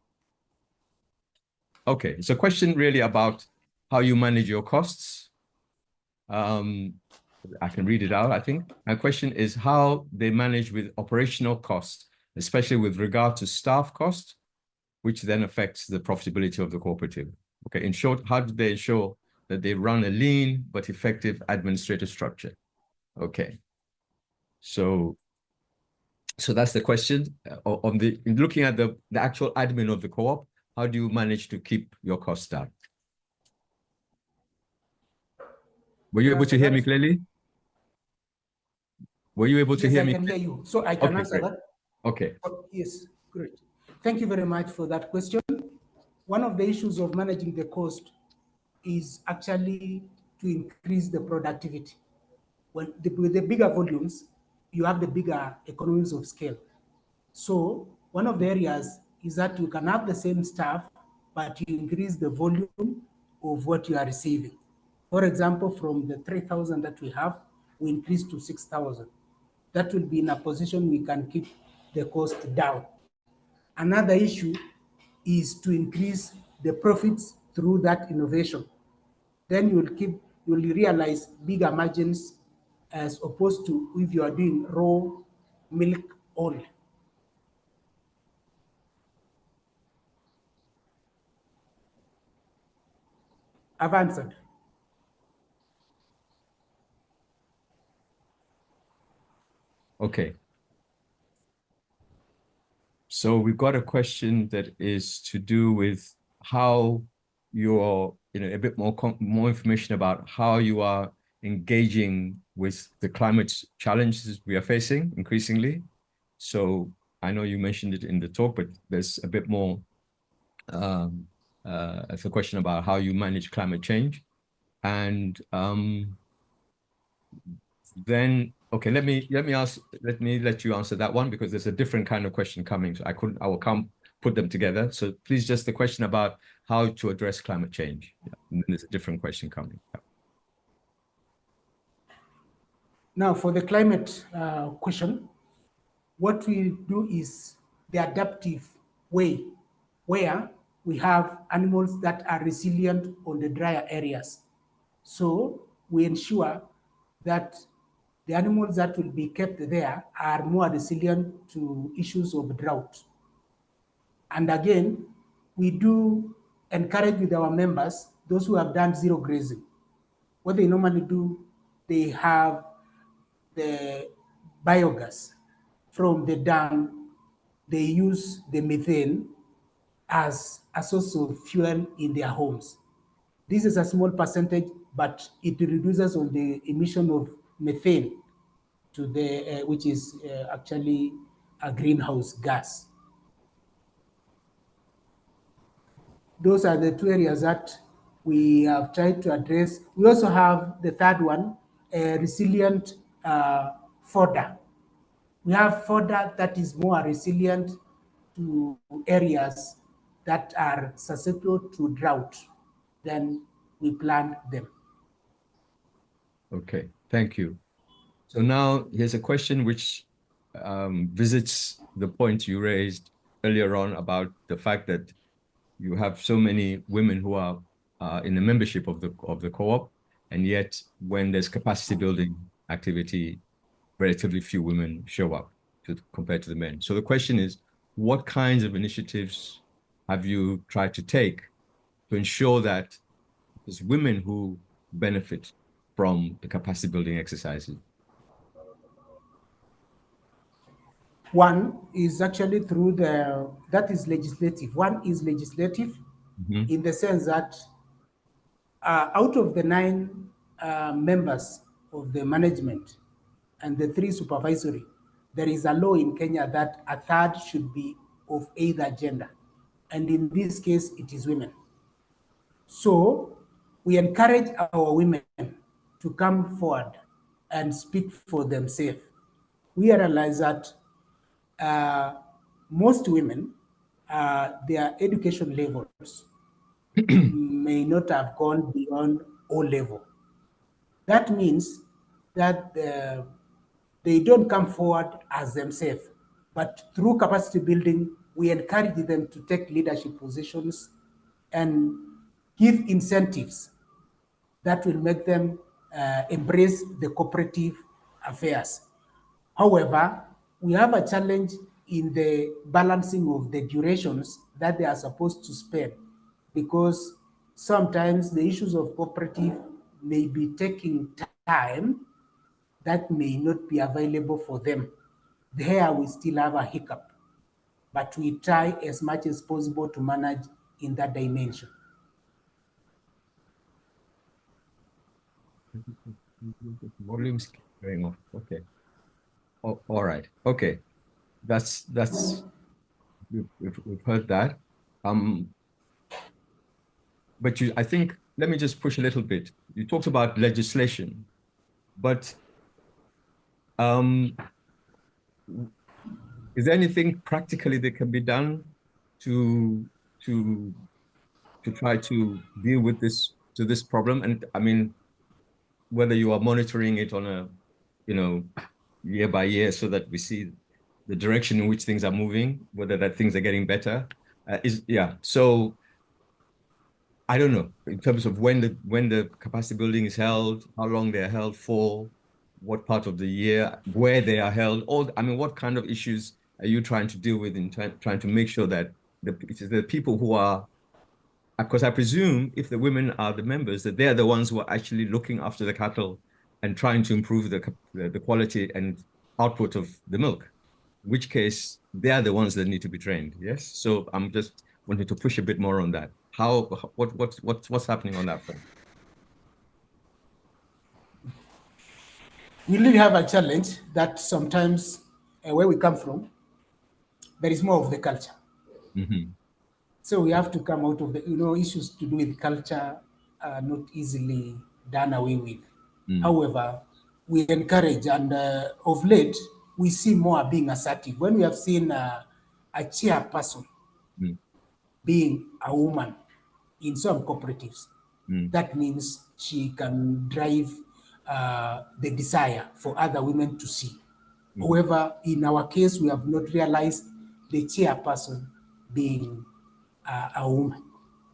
it's a question really about how you manage your costs. I can read it out, I think. My question is how they manage with operational costs, especially with regard to staff costs, which then affects the profitability of the cooperative. Okay, in short, how do they ensure that they run a lean but effective administrative structure? Okay, so that's the question. On looking at the actual admin of the co-op, how do you manage to keep your costs down? Were you able to hear me clearly? Were you able to hear me?
Yes, I can hear you. So I can answer that.
Okay.
Yes, great. Thank you very much for that question. One of the issues of managing the cost is actually to increase the productivity. With the bigger volumes, you have the bigger economies of scale. So one of the areas is that you can have the same staff, but you increase the volume of what you are receiving. For example, from the 3,000 that we have, we increase to 6,000. That will be in a position we can keep the cost down. Another issue is to increase the profits through that innovation. Then you'll realize bigger margins as opposed to if you are doing raw milk only. I've answered.
Okay. So we've got a question that is to do with how you're, a bit more information about how you are engaging with the climate challenges we are facing increasingly. So I know you mentioned it in the talk, but there's a bit more. It's a question about how you manage climate change, and then okay, let me let you answer that one because there's a different kind of question coming. So I will come put them together. So please, just the question about how to address climate change. Yeah. And then there's a different question coming. Yeah.
Now, for the climate question, what we do is the adaptive way, where we have animals that are resilient on the drier areas. So we ensure that the animals that will be kept there are more resilient to issues of drought. And again, we do encourage with our members, those who have done zero grazing. What they normally do, they have the biogas from the dung. They use the methane as a source of fuel in their homes. This is a small percentage, but it reduces on the emission of methane to the which is actually a greenhouse gas. Those are the two areas that we have tried to address. We also have the third one, resilient fodder. We have fodder that is more resilient to areas that are susceptible to drought. Then we plant them.
Okay, thank you. So now here's a question which visits the point you raised earlier on about the fact that you have so many women who are in the membership of the co-op, and yet when there's capacity building activity, relatively few women show up compared to the men. So the question is, what kinds of initiatives have you tried to take to ensure that there's women who benefit from the capacity building exercises?
One is actually through that is legislative. One is legislative in the sense that out of the 9 members of the management and the 3 supervisory, there is a law in Kenya that a third should be of either gender. And in this case, it is women. So we encourage our women to come forward and speak for themselves. We realize that most women, their education levels may not have gone beyond O level. That means that they don't come forward as themselves, but through capacity building, we encourage them to take leadership positions and give incentives that will make them embrace the cooperative affairs. However, we have a challenge in the balancing of the durations that they are supposed to spend, because sometimes the issues of cooperative may be taking time that may not be available for them. There we still have a hiccup, but we try as much as possible to manage in that dimension.
Volumes keep going off. Okay. Oh, all right. Okay. That's we've heard that. Um, but I think let me just push a little bit. You talked about legislation, but um, is there anything practically that can be done to to to try to deal with this problem? And I mean, whether you are monitoring it on a, year by year so that we see the direction in which things are moving, whether that things are getting better, So I don't know in terms of when the capacity building is held, how long they are held for, what part of the year, where they are held. I mean, what kind of issues are you trying to deal with in trying to make sure that the people who are, because I presume if the women are the members, that they're the ones who are actually looking after the cattle and trying to improve the quality and output of the milk, in which case they are the ones that need to be trained. Yes. So I'm just wanting to push a bit more on that. What's happening on that front?
We really have a challenge that sometimes where we come from, there is more of the culture.
Mm-hmm.
So we have to come out of the, issues to do with culture are not easily done away with.
Mm,
However, we encourage, and of late, we see more being assertive. When we have seen a chairperson
mm,
being a woman in some cooperatives,
mm,
that means she can drive the desire for other women to see.
mm.
However, in our case, we have not realized the chairperson being a woman,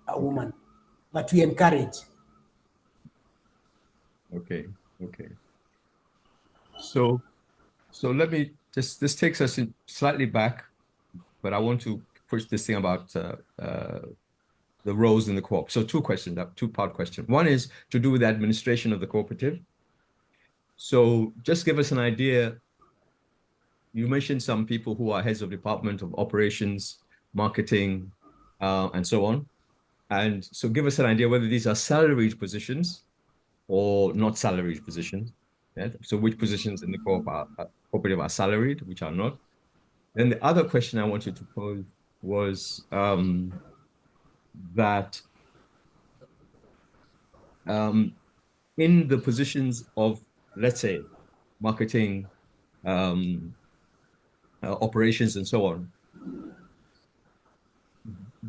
Okay.
but we encourage.
Okay. Okay. So let me this takes us in slightly back, but I want to push this thing about the roles in the co-op. So two questions, that two-part question. One is to do with the administration of the cooperative. So just give us an idea. You mentioned some people who are heads of department of operations, marketing, and so on. And so give us an idea whether these are salaried positions or not salaried positions. Yeah? So which positions in the cooperative are salaried, which are not. Then the other question I wanted to pose was that um, in the positions of, let's say, marketing, um, operations, and so on,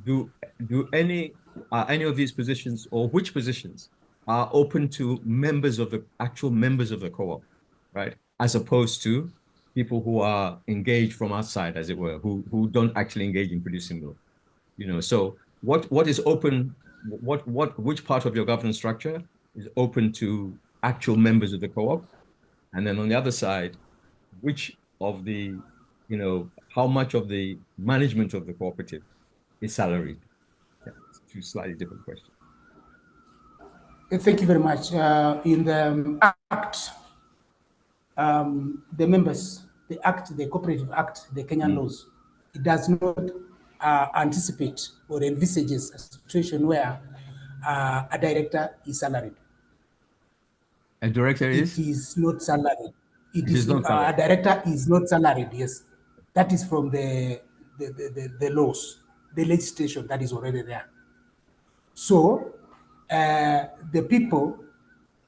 do do any are any of these positions or which positions are open to members of the actual members of the co-op, right? As opposed to people who are engaged from outside, as it were, who don't actually engage in producing milk. So what is open, which part of your governance structure is open to actual members of the co-op? And then on the other side, which of how much of the management of the cooperative is salaried? Yeah, it's two slightly different questions.
Thank you very much. In the Act, the members, the Cooperative Act, the Kenyan
Mm.
laws, it does not anticipate or envisages a situation where a director is salaried.
A director
It
is?
is not salaried. It
It is
is
not
a
salaried.
director is not salaried. Yes, that is from the laws, the legislation that is already there. So the people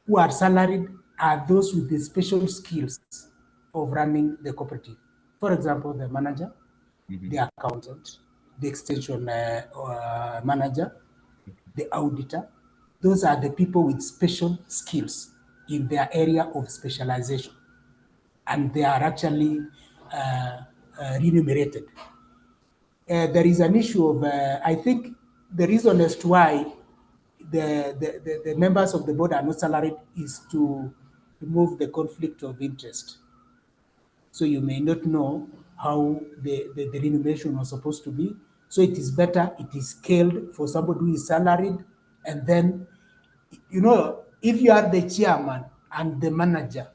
who are salaried are those with the special skills of running the cooperative. For example, the manager,
Mhm.
the accountant, the extension manager, the auditor. Those are the people with special skills in their area of specialization, and they are actually remunerated. There is an issue of, I think, the reason as to why the members of the board are not salaried is to remove the conflict of interest. So you may not know how the remuneration was supposed to be. So it is better, it is scaled for somebody who is salaried. And then, if you are the chairman and the manager,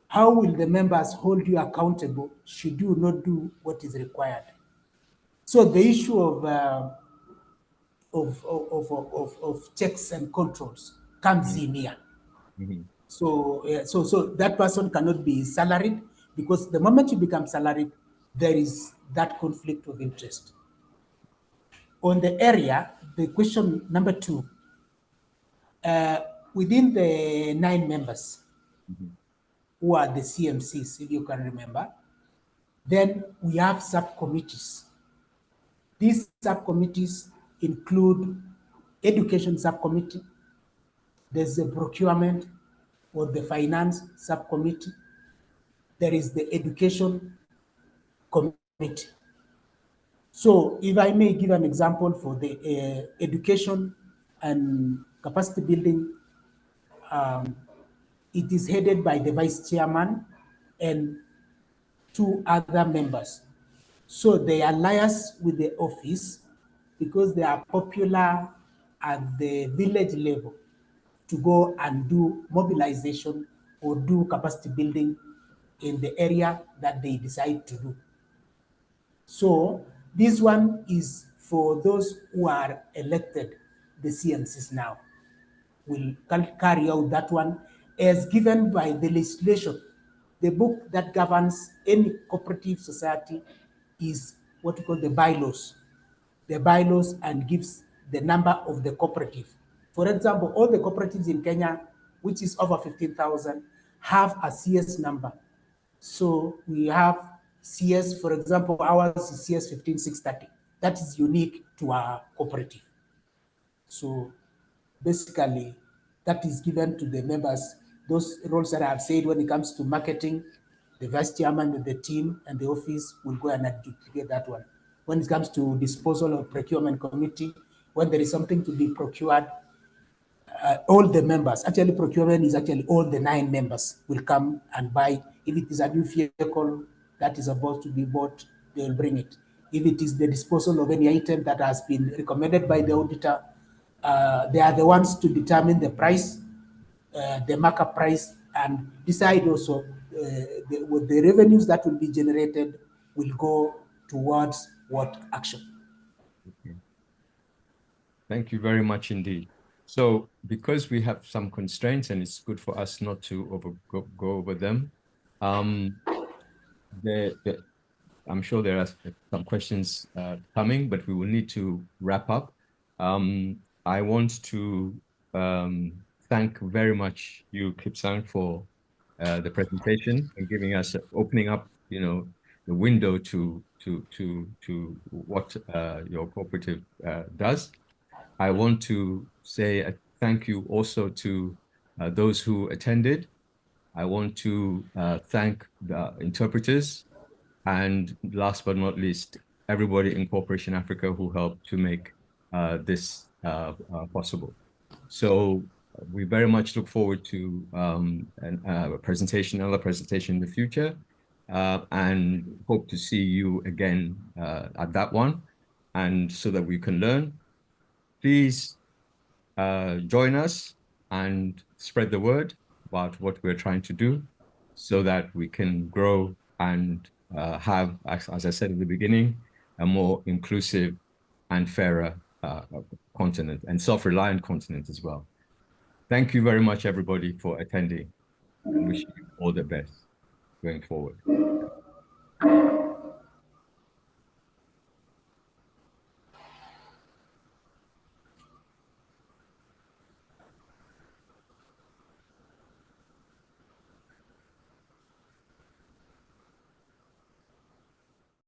how will the members hold you accountable should you not do what is required? So the issue of checks and controls comes
Mhm.
in here.
Mhm.
So that person cannot be salaried, because the moment you become salaried, there is that conflict of interest. On the area, the question number two, within the 9 members
Mhm.
who are the CMCs, if you can remember, then we have subcommittees. These subcommittees include education subcommittee, there's the procurement or the finance subcommittee, there is the education committee. So if I may give an example for the education and capacity building, um, it is headed by the vice chairman and 2 other members. So they are liars with the office because they are popular at the village level to go and do mobilization or do capacity building in the area that they decide to do. So this one is for those who are elected, the CMCs now will carry out that one as given by the legislation. The book that governs any cooperative society is what we call the bylaws. The bylaws and gives the number of the cooperative. For example, all the cooperatives in Kenya, which is over 15,000, have a CS number. So we have CS, for example, ours is CS 15630. That is unique to our cooperative. So basically, that is given to the members. Those roles that I have said, when it comes to marketing, the vice chairman with the team and the office will go and duplicate that one. When it comes to disposal or procurement committee, when there is something to be procured, all the members, actually procurement is actually all the 9 members will come and buy. If it is a new vehicle that is about to be bought, they will bring it. If it is the disposal of any item that has been recommended by the auditor, they are the ones to determine the price, the markup price, and decide also the revenues that will be generated will go towards what action.
Okay. Thank you very much indeed. So because we have some constraints and it's good for us not to go over them, um, the I'm sure there are some questions coming, but we will need to wrap up. I want to thank very much you, Kipsang, for the presentation and giving us, opening up, the window to what your cooperative does. I want to say a thank you also to those who attended. I want to thank the interpreters and last but not least, everybody in Cooperation Africa who helped to make this possible. So we very much look forward to a presentation, another presentation in the future, and hope to see you again at that one, and so that we can learn. Please join us and spread the word about what we're trying to do so that we can grow and have, as I said in the beginning, a more inclusive and fairer continent and self-reliant continent as well. Thank you very much, everybody, for attending and wish you all the best going forward.